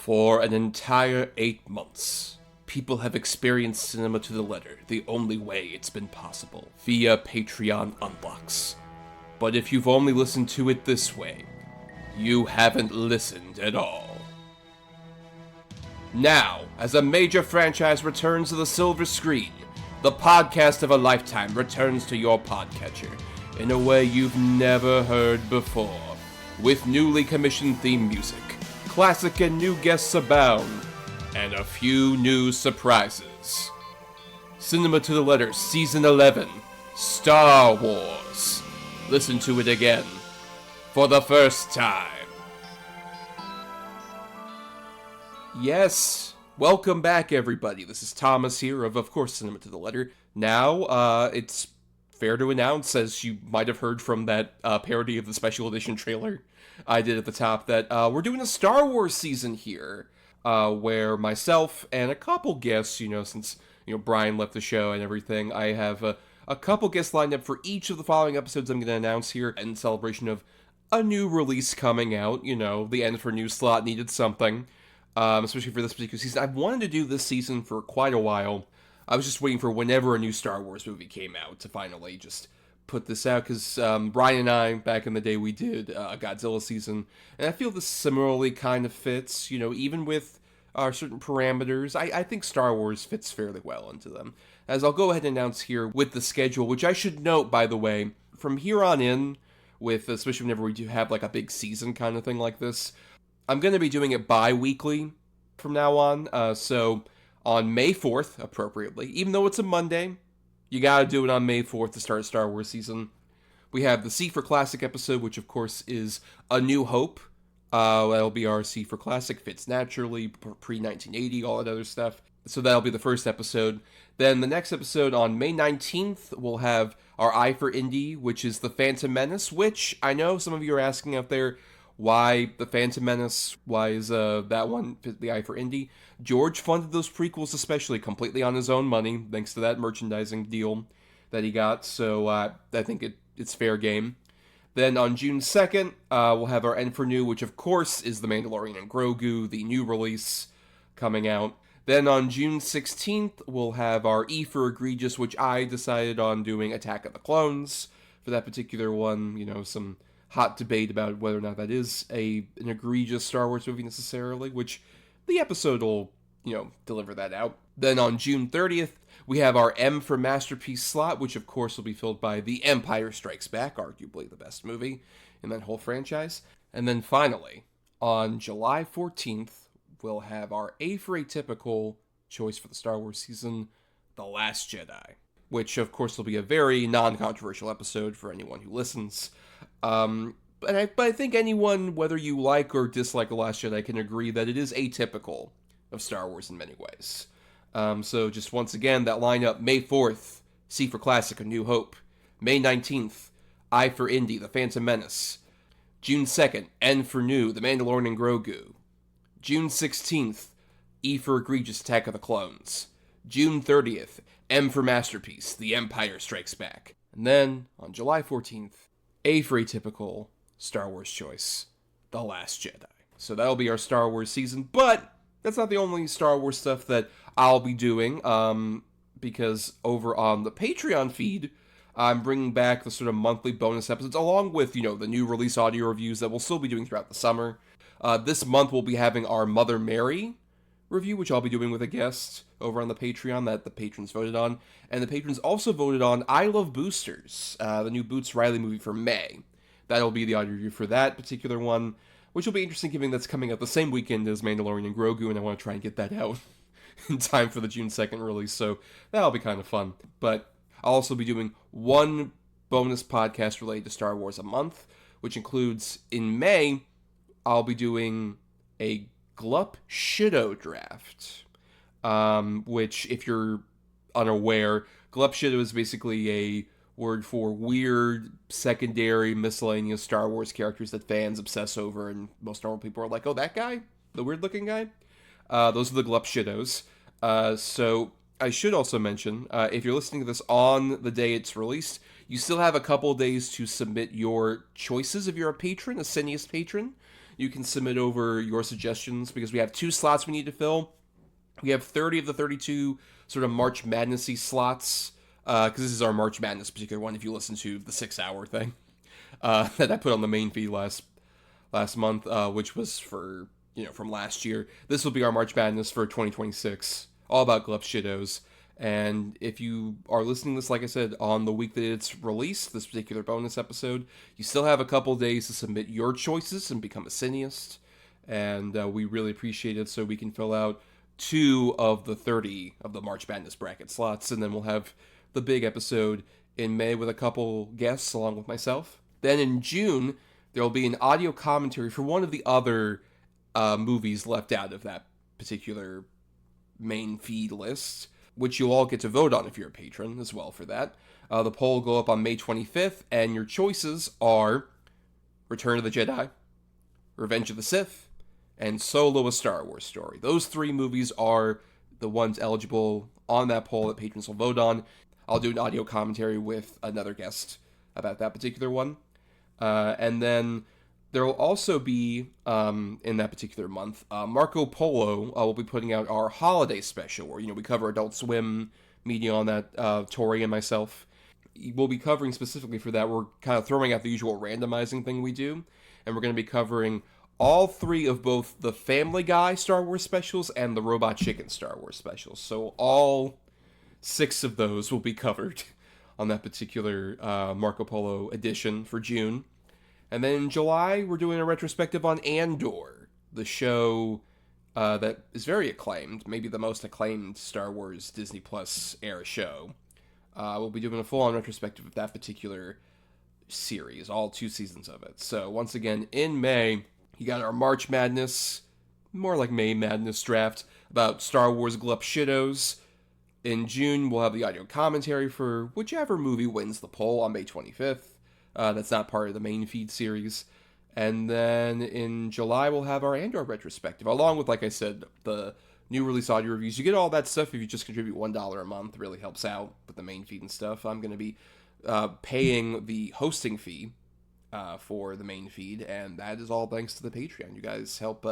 For an entire 8 months, people have experienced Cinema to the Letter the only way it's been possible, via Patreon unlocks. But if you've only listened to it this way, you haven't listened at all. Now, as a major franchise returns to the silver screen, the podcast of a lifetime returns to your podcatcher in a way you've never heard before, with newly commissioned theme music, classic and new guests abound, and a few new surprises. Cinema to the Letter Season 11, Star Wars. Listen to it again, for the first time. Yes, welcome back everybody. This is Thomas here of course, Cinema to the Letter. Now, it's fair to announce, as you might have heard from that parody of the special edition trailer I did at the top, that we're doing a Star Wars season here, where myself and a couple guests, since, Brian left the show and everything, I have a couple guests lined up for each of the following episodes I'm going to announce here in celebration of a new release coming out. The end for new slot needed something, especially for this particular season. I've wanted to do this season for quite a while. I was just waiting for whenever a new Star Wars movie came out to finally just put this out, because Brian and I, back in the day, we did a Godzilla season, and I feel this similarly kind of fits, even with our certain parameters. I think Star Wars fits fairly well into them. As I'll go ahead and announce here with the schedule, which I should note, by the way, from here on in, with especially whenever we do have like a big season kind of thing like this, I'm going to be doing it bi-weekly from now on, so on May 4th, appropriately, even though it's a Monday, you gotta do it on May 4th to start Star Wars season. We have the C for Classic episode, which of course is A New Hope. That'll be our C for Classic, fits naturally, pre-1980, all that other stuff. So that'll be the first episode. Then the next episode on May 19th, we'll have our I for Indie, which is The Phantom Menace, which I know some of you are asking out there, why The Phantom Menace? Why is that one the I for Indie? George funded those prequels especially completely on his own money, thanks to that merchandising deal that he got, so I think it's fair game. Then on June 2nd, we'll have our N for New, which of course is The Mandalorian and Grogu, the new release coming out. Then on June 16th, we'll have our E for Egregious, which I decided on doing Attack of the Clones for that particular one. Some hot debate about whether or not that is an egregious Star Wars movie necessarily, which the episode will, deliver that out. Then on June 30th, we have our M for Masterpiece slot, which of course will be filled by The Empire Strikes Back, arguably the best movie in that whole franchise. And then finally, on July 14th, we'll have our A for Atypical choice for the Star Wars season, The Last Jedi, which of course will be a very non-controversial episode for anyone who listens. But I think anyone, whether you like or dislike The Last Jedi, can agree that it is atypical of Star Wars in many ways. So just once again, that lineup: May 4th, C for Classic, A New Hope; May 19th, I for Indie, The Phantom Menace; June 2nd, N for New, The Mandalorian and Grogu; June 16th, E for Egregious, Attack of the Clones; June 30th, M for Masterpiece, The Empire Strikes Back; and then on July 14th, A for Atypical, Star Wars choice, The Last Jedi. So that'll be our Star Wars season, but that's not the only Star Wars stuff that I'll be doing, because over on the Patreon feed, I'm bringing back the sort of monthly bonus episodes, along with, the new release audio reviews that we'll still be doing throughout the summer. This month we'll be having our Mother Mary review, which I'll be doing with a guest over on the Patreon that the patrons voted on. And the patrons also voted on I Love Boosters, the new Boots Riley movie for May. That'll be the audio review for that particular one, which will be interesting given that's coming out the same weekend as Mandalorian and Grogu, and I want to try and get that out in time for the June 2nd release, so that'll be kind of fun. But I'll also be doing one bonus podcast related to Star Wars a month, which includes, in May, I'll be doing a Glup Shido draft, which, if you're unaware, Glup Shido is basically a word for weird, secondary, miscellaneous Star Wars characters that fans obsess over, and most normal people are like, oh, that guy? The weird-looking guy? Those are the Glup Shidos. So I should also mention, if you're listening to this on the day it's released, you still have a couple days to submit your choices if you're a patron, a Cineast patron. you can submit over your suggestions because we have 2 slots we need to fill. We have 30 of the 32 sort of March Madness-y slots, because this is our March Madness particular one if you listen to the 6-hour thing that I put on the main feed last month, which was for, from last year. This will be our March Madness for 2026, all about Glup Shittos. And if you are listening to this, like I said, on the week that it's released, this particular bonus episode, you still have a couple days to submit your choices and become a cineast. And we really appreciate it, so we can fill out 2 of the 30 of the March Madness bracket slots. And then we'll have the big episode in May with a couple guests along with myself. Then in June, there will be an audio commentary for one of the other movies left out of that particular main feed list, which you'll all get to vote on if you're a patron as well for that. The poll will go up on May 25th, and your choices are Return of the Jedi, Revenge of the Sith, and Solo: A Star Wars Story. Those 3 movies are the ones eligible on that poll that patrons will vote on. I'll do an audio commentary with another guest about that particular one. And then there will also be, in that particular month, Marco Polo will be putting out our holiday special, where, we cover Adult Swim media on that, Tori and myself. We'll be covering specifically for that. We're kind of throwing out the usual randomizing thing we do, and we're going to be covering all 3 of both the Family Guy Star Wars specials and the Robot Chicken Star Wars specials. So all 6 of those will be covered on that particular Marco Polo edition for June. And then in July, we're doing a retrospective on Andor, the show that is very acclaimed, maybe the most acclaimed Star Wars Disney Plus era show. We'll be doing a full-on retrospective of that particular series, all 2 seasons of it. So once again, in May, you got our March Madness, more like May Madness draft, about Star Wars Glup Shittos. In June, we'll have the audio commentary for whichever movie wins the poll on May 25th. That's not part of the main feed series. And then in July, we'll have our Andor retrospective, along with, like I said, the new release audio reviews. You get all that stuff if you just contribute $1 a month. It really helps out with the main feed and stuff. I'm going to be paying the hosting fee for the main feed, and that is all thanks to the Patreon. You guys help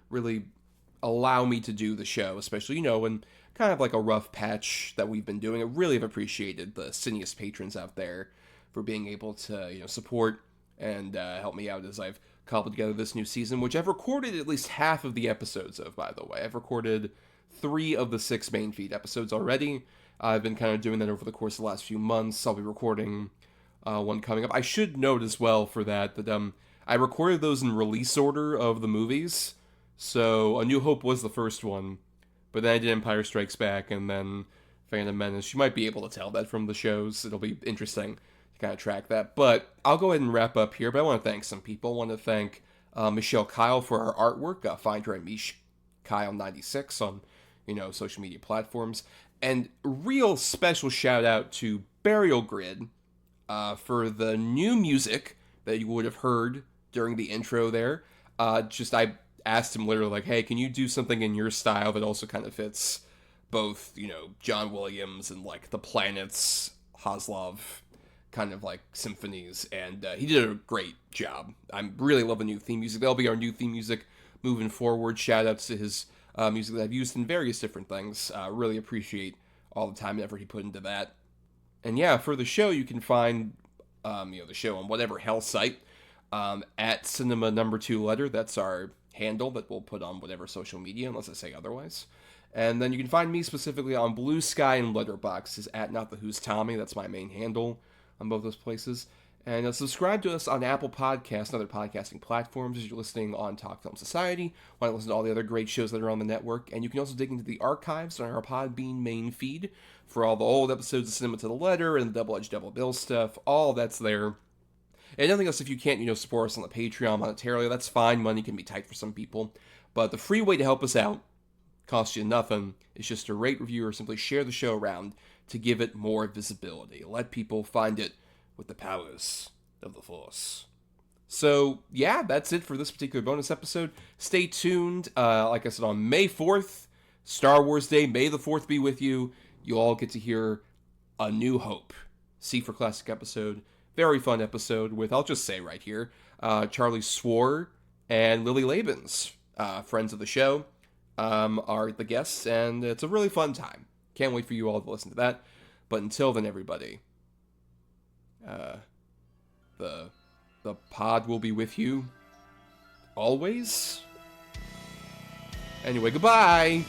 really allow me to do the show, especially, in kind of like a rough patch that we've been doing. I really have appreciated the Cineast patrons out there for being able to, support and help me out as I've cobbled together this new season, which I've recorded at least half of the episodes of, by the way. I've recorded 3 of the 6 main feed episodes already. I've been kind of doing that over the course of the last few months. I'll be recording one coming up. I should note as well for that I recorded those in release order of the movies. So A New Hope was the first one, but then I did Empire Strikes Back and then Phantom Menace. You might be able to tell that from the shows. It'll be interesting to kind of track that. But I'll go ahead and wrap up here. But I want to thank some people. I want to thank Michelle Kyle for her artwork. Find her at Mish Kyle96 on social media platforms. And real special shout out to Burial Grid for the new music that you would have heard during the intro there. I asked him literally like, hey, can you do something in your style that also kind of fits both, John Williams and like the Planets, Haslov kind of like symphonies, and he did a great job. I really love the new theme music. That'll be our new theme music moving forward. Shout outs to his music that I've used in various different things. Really appreciate all the time and effort he put into that. And yeah, for the show, you can find the show on whatever hell site at Cinema Number 2 Letter. That's our handle that we'll put on whatever social media, unless I say otherwise. And then you can find me specifically on Blue Sky and Letterboxd is at Not The Who's Tommy. That's my main handle on both those places. And subscribe to us on Apple Podcasts and other podcasting platforms as you're listening on Talk Film Society. Want to listen to all the other great shows that are on the network. And you can also dig into the archives on our Podbean main feed for all the old episodes of Cinema to the Letter and the Double Edge Double Bill stuff. All that's there. And nothing else if you can't, support us on the Patreon monetarily. That's fine. Money can be tight for some people. But the free way to help us out, costs you nothing, is just to rate, review, or simply share the show around to give it more visibility. Let people find it with the powers of the Force. So, yeah, that's it for this particular bonus episode. Stay tuned. Like I said, on May 4th, Star Wars Day, May the 4th be with you. You all get to hear A New Hope. C for Classic episode. Very fun episode with, I'll just say right here, Charlie swore and Lily Labens, friends of the show, are the guests, and it's a really fun time. Can't wait for you all to listen to that. But until then, everybody, the the pod will be with you always. Anyway, goodbye.